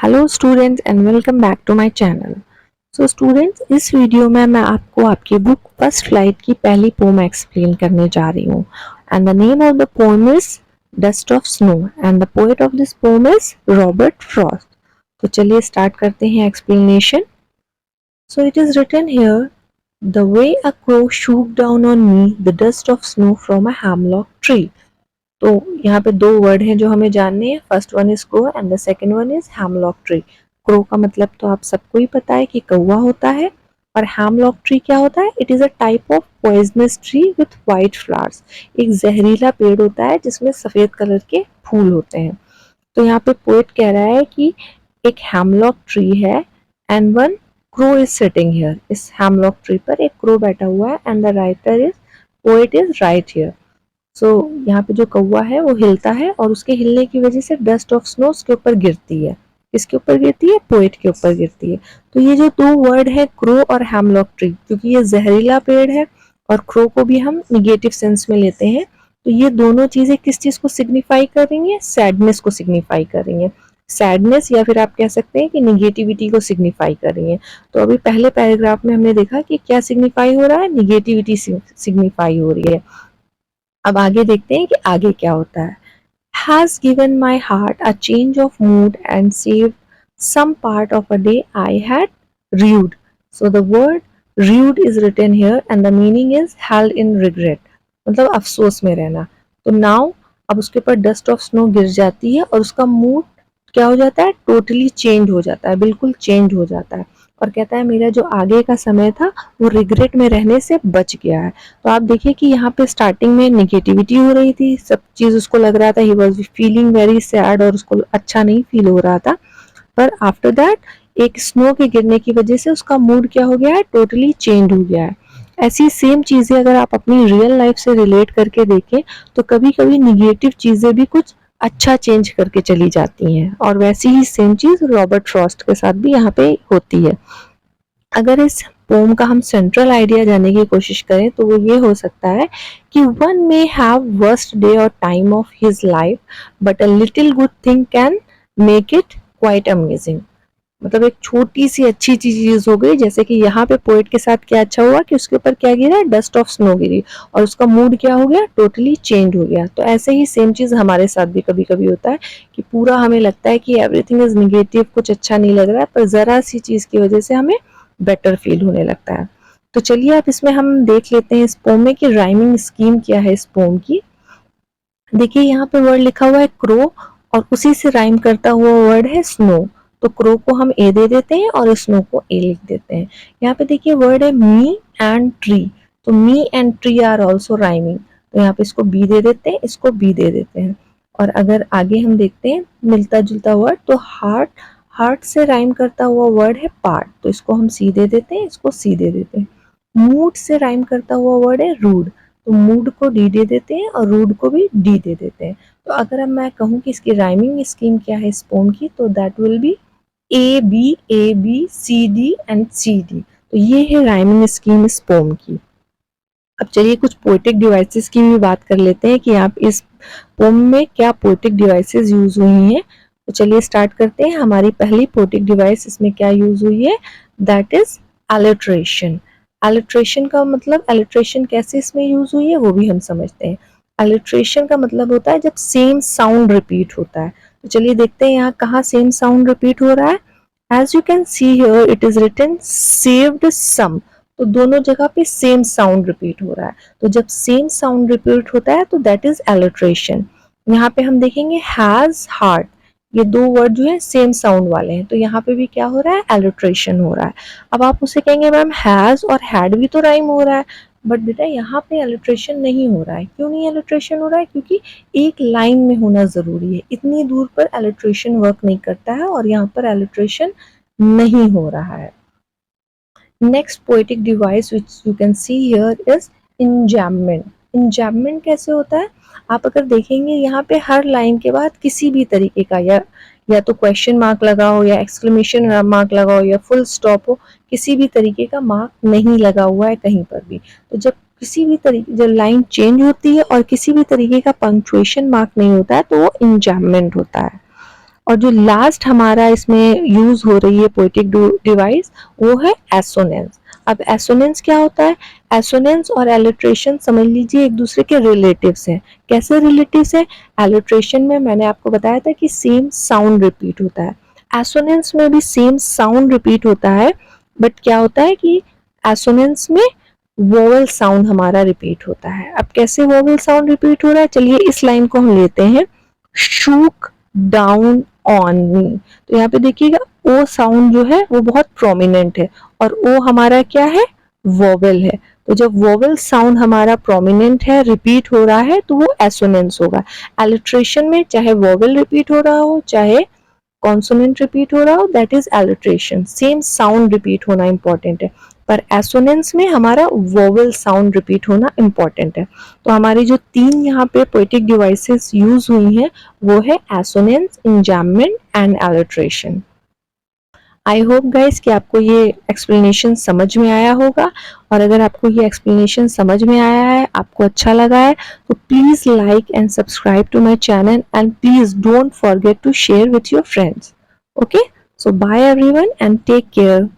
Hello students and welcome back to my channel. So students, इस video में मैं आपको आपकी बुक फर्स्ट फ्लाइट की पहली पोम एक्सप्लेन करने जा रही हूँ। And the name of the poem is dust of snow and the poet of this poem is Robert Frost. तो चलिए स्टार्ट करते हैं explanation. So it is written here, the way a crow shook down on me the dust of snow from a hemlock tree. तो यहाँ पे दो word हैं जो हमें जानने हैं। First one is crow and the second one is hemlock tree. Crow का मतलब तो आप सबको ही पता है कि कौवा होता है, और हैमलॉक ट्री क्या होता है? It is a type of poisonous tree with white flowers. एक जहरीला पेड़ होता है जिसमें सफेद कलर के फूल होते हैं। तो यहाँ पे पोएट कह रहा है कि एक हैमलॉक ट्री है and one crow is sitting here. इस हैमलॉक ट्री पर एक क्रो बैठा हुआ है and the writer is poet is right here. So यहाँ पे जो कौवा है वो हिलता है और उसके हिलने की वजह से डस्ट ऑफ स्नो उसके ऊपर गिरती है। किसके ऊपर गिरती है? पोएट के ऊपर गिरती है। तो ये जो दो वर्ड है क्रो और हैमलॉक ट्री, क्योंकि ये जहरीला पेड़ है और क्रो को भी हम निगेटिव सेंस में लेते हैं, तो ये दोनों चीजें किस चीज को सिग्निफाई कर रही हैं? सैडनेस को सिग्निफाई कर रही हैं। सैडनेस, या फिर आप कह सकते हैं कि निगेटिविटी को सिग्निफाई कर रही हैं। तो अभी पहले पैराग्राफ में हमने देखा कि क्या सिग्निफाई हो रहा है? निगेटिविटी सिग्निफाई हो रही है। अब आगे देखते हैं कि आगे क्या होता है। Has given my heart a change of mood and saved some part of a day I had rued. So the word rued is written here and the meaning is held in regret. मतलब अफसोस में रहना। तो now अब उसके ऊपर dust of snow गिर जाती है और उसका मूड क्या हो जाता है? टोटली चेंज हो जाता है, बिल्कुल चेंज हो जाता है। और कहता है मेरा जो आगे का समय था वो रिग्रेट में रहने से बच गया है। तो आप देखिए कि यहाँ पे स्टार्टिंग में निगेटिविटी हो रही थी, सब चीज उसको लग रहा था, he was feeling very sad और उसको अच्छा नहीं फील हो रहा था। पर आफ्टर दैट एक स्नो के गिरने की वजह से उसका मूड क्या हो गया है? टोटली चेंज हो गया है। ऐसी सेम चीजें अगर आप अपनी रियल लाइफ से रिलेट करके देखें तो कभी कभी निगेटिव चीजें भी कुछ अच्छा चेंज करके चली जाती हैं, और वैसी ही सेम चीज रॉबर्ट फ्रॉस्ट के साथ भी यहाँ पे होती है। अगर इस पोम का हम सेंट्रल आइडिया जानने की कोशिश करें तो वो ये हो सकता है कि one may have worst day और time of his life but a little good thing can make it quite amazing. मतलब एक छोटी सी अच्छी चीज हो गई, जैसे कि यहाँ पे पोएट के साथ क्या अच्छा हुआ कि उसके ऊपर क्या गिरा? डस्ट ऑफ स्नो गिरी और उसका मूड क्या हो गया? टोटली चेंज हो गया। तो ऐसे ही सेम चीज हमारे साथ भी कभी कभी होता है कि पूरा हमें लगता है कि एवरीथिंग इज निगेटिव, कुछ अच्छा नहीं लग रहा है, पर जरा सी चीज की वजह से हमें बेटर फील होने लगता है। तो चलिए अब इसमें हम देख लेते हैं इस पोम में कि राइमिंग स्कीम क्या है इस पोम की। देखिए यहाँ पे वर्ड लिखा हुआ है क्रो और उसी से राइम करता हुआ वर्ड है स्नो। तो क्रो को हम ए दे देते हैं और स्नो को ए लिख देते हैं। यहाँ पे देखिए वर्ड है मी एंड ट्री, तो me and tree are also rhyming. तो यहाँ पे इसको बी दे देते हैं, इसको बी दे देते हैं। और अगर आगे हम देखते हैं मिलता जुलता वर्ड, तो हार्ट, हार्ट से राइम करता हुआ वर्ड है पार्ट, तो इसको हम सी दे देते हैं, इसको सी दे देते हैं। मूड से राइम करता हुआ वर्ड है रूड, तो मूड को डी दे देते हैं और रूड को भी डी दे देते हैं। तो अगर अब मैं कहूँ कि इसकी राइमिंग स्कीम क्या है इस पोम की, तो that will be A B C D and C D. तो ये है राइमिंग स्कीम इस पोम की। अब चलिए कुछ पोएटिक डिवाइसेस की भी बात कर लेते हैं कि आप इस पोम में क्या पोएटिक डिवाइसेस यूज हुई हैं। तो चलिए स्टार्ट करते हैं। हमारी पहली पोएटिक डिवाइस इसमें क्या यूज हुई है? That is alliteration. अलिट्रेशन का मतलब, अलिट्रेशन कैसे इसमें यूज हुई है वो भी हम समझते हैं। अलिट्रेशन का मतलब होता है जब सेम साउंड रिपीट होता है। तो चलिए देखते हैं यहाँ कहाँ सेम साउंड रिपीट हो रहा है। As you can see here it is written saved some. तो दोनों जगह पे सेम साउंड रिपीट हो रहा है। तो जब सेम साउंड रिपीट होता है तो दैट इज एलिट्रेशन। यहाँ पे हम देखेंगे हैज, हार्ट, ये दो वर्ड जो है सेम साउंड वाले हैं, तो यहाँ पे भी क्या हो रहा है? एलिट्रेशन हो रहा है। अब आप उसे कहेंगे मैम हैज और हैड भी तो राइम हो रहा है, बट बेटा यहाँ पे एलिट्रेशन नहीं हो रहा है। क्यों नहीं एलिट्रेशन हो रहा है? क्योंकि एक लाइन में होना जरूरी है, इतनी दूर पर एलिट्रेशन वर्क नहीं करता है और यहाँ पर एलिट्रेशन नहीं हो रहा है। Next poetic device which you can see here is enjambment. enjambment कैसे होता है? आप अगर देखेंगे यहाँ पे हर लाइन के बाद किसी भी तरीके का या तो क्वेश्चन मार्क लगा हो या एक्सक्लेमेशन मार्क लगा हो या फुल स्टॉप हो, किसी भी तरीके का मार्क नहीं लगा हुआ है कहीं पर भी। तो जब किसी भी तरीके, जब लाइन चेंज होती है और किसी भी तरीके का पंक्चुएशन मार्क नहीं होता है तो वो enjambment होता है। और जो लास्ट हमारा इसमें यूज हो रही है पोएटिक डिवाइस वो है एसोनेंस। अब एसोनेंस क्या होता है? एसोनेंस और एलिट्रेशन समझ लीजिए एक दूसरे के रिलेटिव्स हैं। कैसे रिलेटिव्स हैं? एलिट्रेशन में मैंने आपको बताया था कि सेम साउंड रिपीट होता है, एसोनेंस में भी सेम साउंड रिपीट होता है, बट क्या होता है कि एसोनेंस में वोवेल साउंड हमारा रिपीट होता है। अब कैसे वोवेल साउंड रिपीट हो रहा है? चलिए इस लाइन को हम लेते हैं, शूक डाउन ऑन मी। तो यहाँ पे देखिएगा ओ साउंड जो है वो बहुत प्रोमिनेंट है और ओ हमारा क्या है? वोवेल है। तो जब वोवेल साउंड हमारा प्रोमिनेंट है, रिपीट हो रहा है, तो वो एसोनेंस होगा। एलिट्रेशन में चाहे वोवेल रिपीट हो रहा हो चाहे कॉन्सोनेंट रिपीट हो रहा हो, that is alliteration. Same sound repeat होना इंपॉर्टेंट है, पर एसोनेंस में हमारा वोवेल साउंड रिपीट होना इंपॉर्टेंट है। तो हमारी जो तीन यहाँ पे पोएटिक डिवाइसेस यूज हुई हैं वो है assonance, enjambment and alliteration. I hope guys कि आपको ये एक्सप्लेनेशन समझ में आया होगा, और अगर आपको ये एक्सप्लेनेशन समझ में आया है, आपको अच्छा लगा है, तो please like and subscribe to my channel and please don't forget to share with your friends. Okay, so bye everyone and take care.